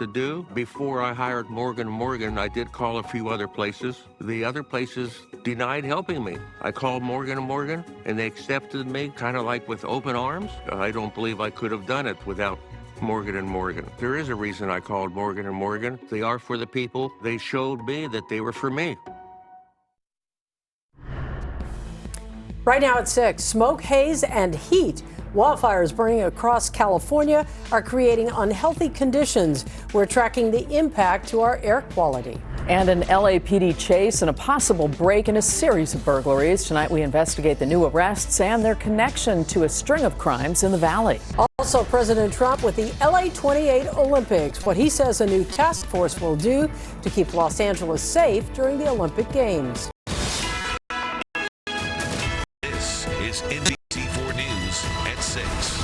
to do. Before I hired Morgan & Morgan, I did call a few other places. The other places denied helping me. I called Morgan & Morgan, and they accepted me kind of like with open arms. I don't believe I could have done it without Morgan & Morgan. There is a reason I called Morgan & Morgan. They are for the people. They showed me that they were for me. Right now at 6, smoke, haze, and heat. Wildfires burning across California are creating unhealthy conditions. We're tracking the impact to our air quality. And an LAPD chase and a possible break in a series of burglaries. Tonight we investigate the new arrests and their connection to a string of crimes in the valley. Also, President Trump with the LA28 Olympics, what he says a new task force will do to keep Los Angeles safe during the Olympic Games. This is NBC4 News at 6.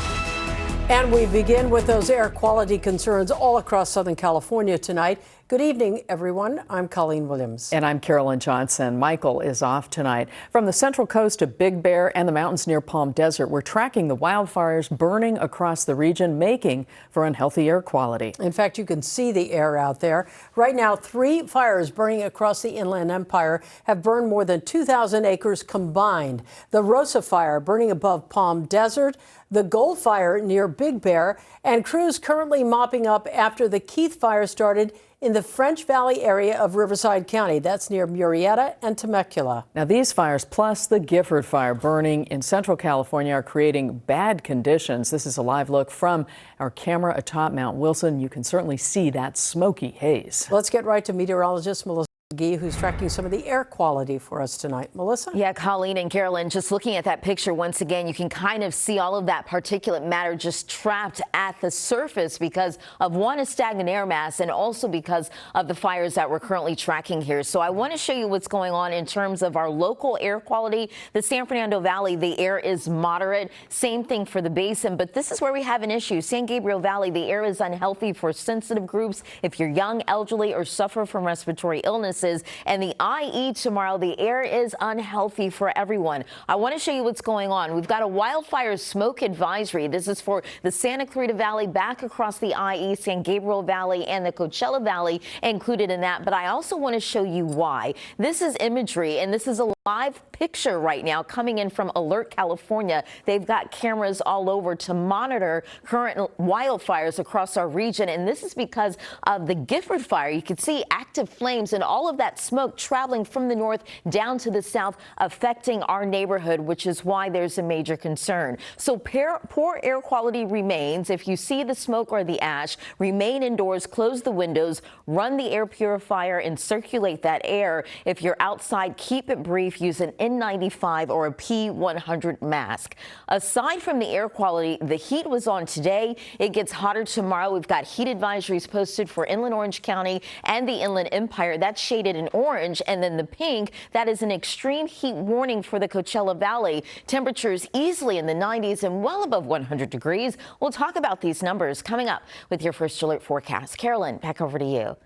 And we begin with those air quality concerns all across Southern California tonight. Good evening, everyone. I'm Colleen Williams. And I'm Carolyn Johnson. Michael is off tonight. From the Central Coast to Big Bear and the mountains near Palm Desert, we're tracking the wildfires burning across the region, making for unhealthy air quality. In fact, you can see the air out there. Right now, 3 fires burning across the Inland Empire have burned more than 2,000 acres combined. The Rosa Fire burning above Palm Desert, the Gold Fire near Big Bear, and crews currently mopping up after the Keith Fire started in the French Valley area of Riverside County. That's near Murrieta and Temecula. Now, these fires, plus the Gifford Fire burning in Central California, are creating bad conditions. This is a live look from our camera atop Mount Wilson. You can certainly see that smoky haze. Let's get right to meteorologist Melissa, who's tracking some of the air quality for us tonight. Melissa? Yeah, Colleen and Carolyn, just looking at that picture once again, you can kind of see all of that particulate matter just trapped at the surface because of, one, a stagnant air mass, and also because of the fires that we're currently tracking here. So I want to show you what's going on in terms of our local air quality. The San Fernando Valley, the air is moderate. Same thing for the basin, but this is where we have an issue. San Gabriel Valley, the air is unhealthy for sensitive groups. If you're young, elderly, or suffer from respiratory illnesses, and the IE tomorrow, the air is unhealthy for everyone. I want to show you what's going on. We've got a wildfire smoke advisory. This is for the Santa Clarita Valley, back across the IE, San Gabriel Valley, and the Coachella Valley included in that. But I also want to show you why. This is imagery, and this is a live picture right now coming in from Alert California. They've got cameras all over to monitor current wildfires across our region, and this is because of the Gifford Fire. You can see active flames and all of that smoke traveling from the north down to the south, affecting our neighborhood, which is why there's a major concern. So poor air quality remains. If you see the smoke or the ash, remain indoors, close the windows, run the air purifier, and circulate that air. If you're outside, keep it brief. Use an N95 or a P100 mask. Aside from the air quality, the heat was on today. It gets hotter tomorrow. We've got heat advisories posted for Inland Orange County and the Inland Empire. That's shaded in orange, and then the pink, that is an extreme heat warning for the Coachella Valley. Temperatures easily in the 90s and well above 100 degrees. We'll talk about these numbers coming up with your First Alert forecast. Carolyn, back over to you.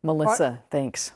Melissa, thanks.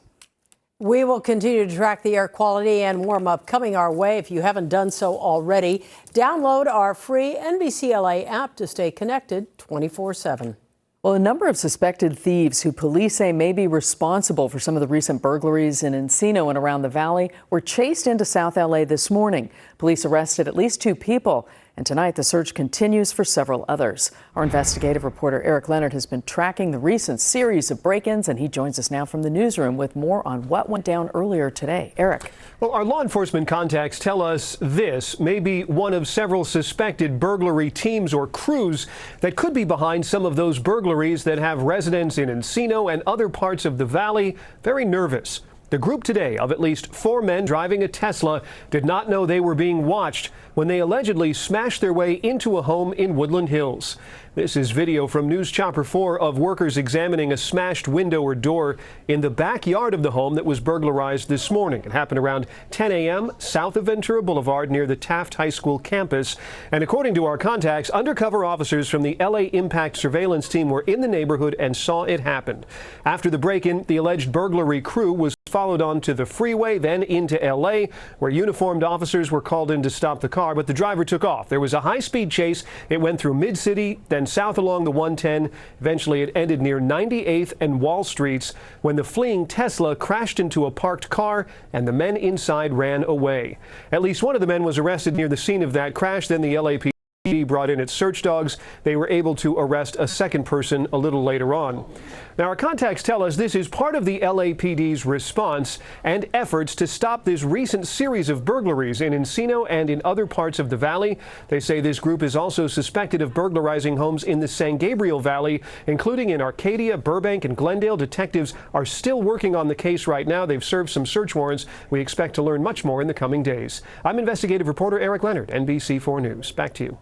We will continue to track the air quality and warm up coming our way. If you haven't done so already, download our free NBCLA app to stay connected 24/7. Well, a number of suspected thieves who police say may be responsible for some of the recent burglaries in Encino and around the valley were chased into South LA this morning. Police arrested at least 2 people, and tonight the search continues for several others. Our investigative reporter Eric Leonard has been tracking the recent series of break-ins, and he joins us now from the newsroom with more on what went down earlier today. Eric. Well, our law enforcement contacts tell us this may be one of several suspected burglary teams or crews that could be behind some of those burglaries that have residents in Encino and other parts of the valley very nervous. The group today of at least 4 men driving a Tesla did not know they were being watched when they allegedly smashed their way into a home in Woodland Hills. This is video from News Chopper 4 of workers examining a smashed window or door in the backyard of the home that was burglarized this morning. It happened around 10 a.m. south of Ventura Boulevard near the Taft High School campus. And according to our contacts, undercover officers from the LA Impact surveillance team were in the neighborhood and saw it happen. After the break-in, the alleged burglary crew was followed onto the freeway, then into L.A., where uniformed officers were called in to stop the car, but the driver took off. There was a high-speed chase. It went through Mid-City, then south along the 110. Eventually, it ended near 98th and Wall Streets when the fleeing Tesla crashed into a parked car and the men inside ran away. At least one of the men was arrested near the scene of that crash. Then the LAPD brought in its search dogs. They were able to arrest a second person a little later on. Now, our contacts tell us this is part of the LAPD's response and efforts to stop this recent series of burglaries in Encino and in other parts of the valley. They say this group is also suspected of burglarizing homes in the San Gabriel Valley, including in Arcadia, Burbank, and Glendale. Detectives are still working on the case right now. They've served some search warrants. We expect to learn much more in the coming days. I'm investigative reporter Eric Leonard, NBC4 News. Back to you.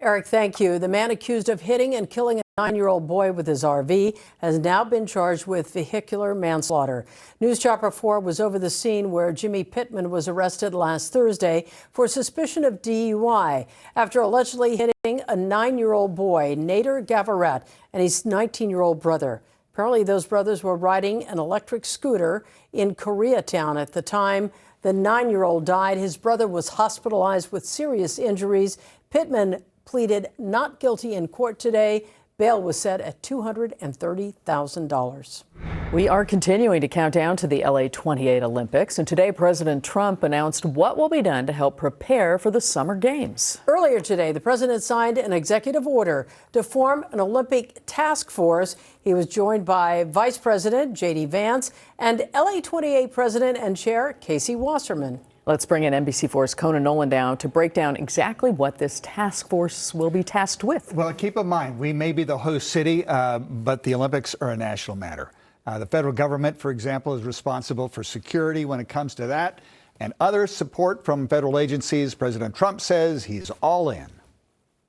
Eric, thank you. The man accused of hitting and killing a 9-year-old boy with his RV has now been charged with vehicular manslaughter. News Chopper 4 was over the scene where Jimmy Pittman was arrested last Thursday for suspicion of DUI after allegedly hitting a 9-year-old boy, Nader Gavaret, and his 19-year-old brother. Apparently, those brothers were riding an electric scooter in Koreatown at the time the 9-year-old died. His brother was hospitalized with serious injuries. Pittman pleaded not guilty in court today. Bail was set at $230,000. We are continuing to count down to the LA 28 Olympics, and today President Trump announced what will be done to help prepare for the Summer Games. Earlier today, the president signed an executive order to form an Olympic task force. He was joined by Vice President J.D. Vance and LA 28 President and Chair Casey Wasserman. Let's bring in NBC4's Conan Nolan down to break down exactly what this task force will be tasked with. Well, keep in mind, we may be the host city, but the Olympics are a national matter. The federal government, for example, is responsible for security when it comes to that, and other support from federal agencies. President Trump says he's all in.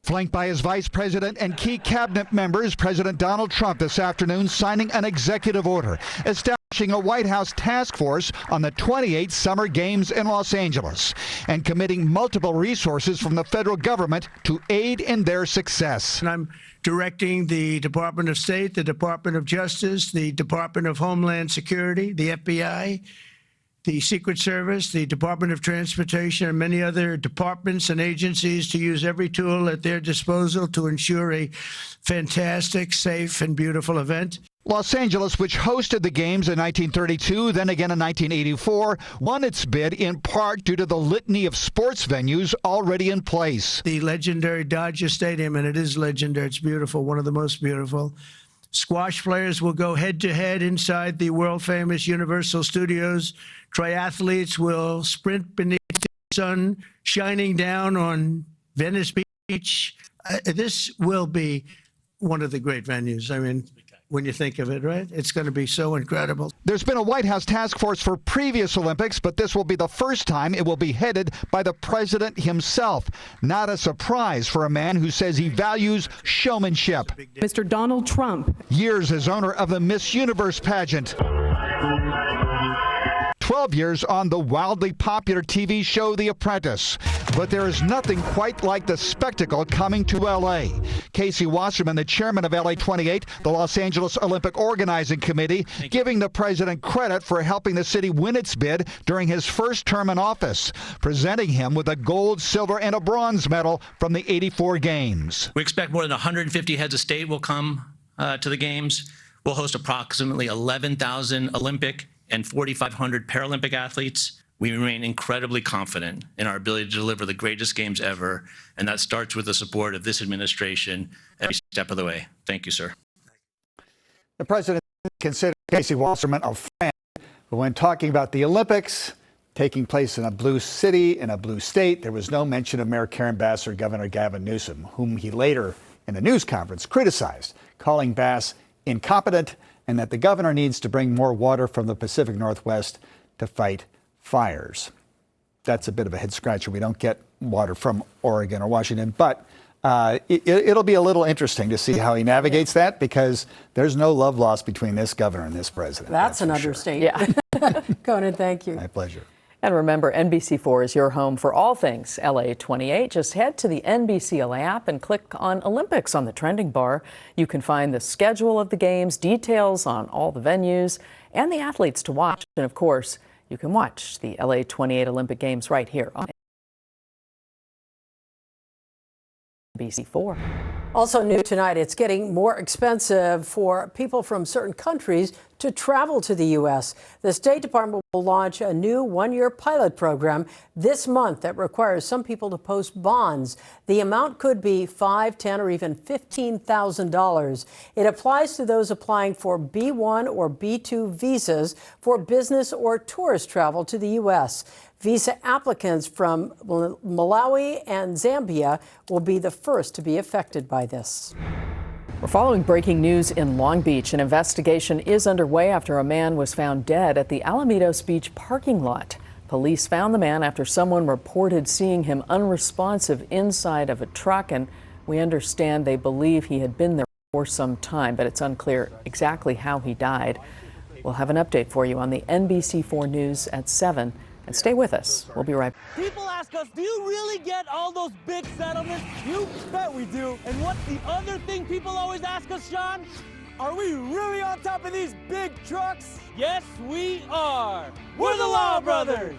Flanked by his vice president and key cabinet members, President Donald Trump this afternoon signing an executive order establishing a White House task force on the 28 Summer Games in Los Angeles and committing multiple resources from the federal government to aid in their success. And I'm directing the Department of State, the Department of Justice, the Department of Homeland Security, the FBI, the Secret Service, the Department of Transportation, and many other departments and agencies to use every tool at their disposal to ensure a fantastic, safe, and beautiful event. Los Angeles, which hosted the Games in 1932, then again in 1984, won its bid in part due to the litany of sports venues already in place. The legendary Dodger Stadium, and it is legendary, it's beautiful, one of the most beautiful. Squash players will go head-to-head inside the world-famous Universal Studios. Triathletes will sprint beneath the sun shining down on Venice Beach. This will be one of the great venues. I mean, when you think of it, right? It's going to be so incredible. There's been a White House task force for previous Olympics, but this will be the first time it will be headed by the president himself. Not a surprise for a man who says he values showmanship. Mr. Donald Trump. Years as owner of the Miss Universe pageant. 12 years on the wildly popular TV show The Apprentice. But there is nothing quite like the spectacle coming to L.A. Casey Wasserman, the chairman of LA 28, the Los Angeles Olympic Organizing Committee, giving the president credit for helping the city win its bid during his first term in office, presenting him with a gold, silver, and a bronze medal from the '84 Games. We expect more than 150 heads of state will come to the Games. We'll host approximately 11,000 Olympic and 4,500 Paralympic athletes. We remain incredibly confident in our ability to deliver the greatest games ever, and that starts with the support of this administration every step of the way. Thank you, sir. The president considered Casey Wasserman a friend, but when talking about the Olympics taking place in a blue city, in a blue state, there was no mention of Mayor Karen Bass or Governor Gavin Newsom, whom he later in a news conference criticized, calling Bass incompetent and that the governor needs to bring more water from the Pacific Northwest to fight fires. That's a bit of a head scratcher. We don't get water from Oregon or Washington, but it'll be a little interesting to see how he navigates that, because there's no love lost between this governor and this president. That's an understatement. Yeah. Conan, thank you. My pleasure. And remember, NBC4 is your home for all things LA 28. Just head to the NBC LA app and click on Olympics on the trending bar. You can find the schedule of the games, details on all the venues, and the athletes to watch. And of course, you can watch the LA 28 Olympic Games right here on NBC4. Also new tonight, it's getting more expensive for people from certain countries to travel to the U.S. The State Department will launch a new one-year pilot program this month that requires some people to post bonds. The amount could be $5,000, $10,000, or even $15,000. It applies to those applying for B1 or B2 visas for business or tourist travel to the U.S. Visa applicants from Malawi and Zambia will be the first to be affected by this. We're following breaking news in Long Beach. An investigation is underway after a man was found dead at the Alamitos Beach parking lot. Police found the man after someone reported seeing him unresponsive inside of a truck, and we understand they believe he had been there for some time, but it's unclear exactly how he died. We'll have an update for you on the NBC4 News at 7. And stay with us. We'll be right back. People ask us, do you really get all those big settlements? You bet we do. And what's the other thing people always ask us, Sean? Are we really on top of these big trucks? Yes, we are. We're the Law Brothers.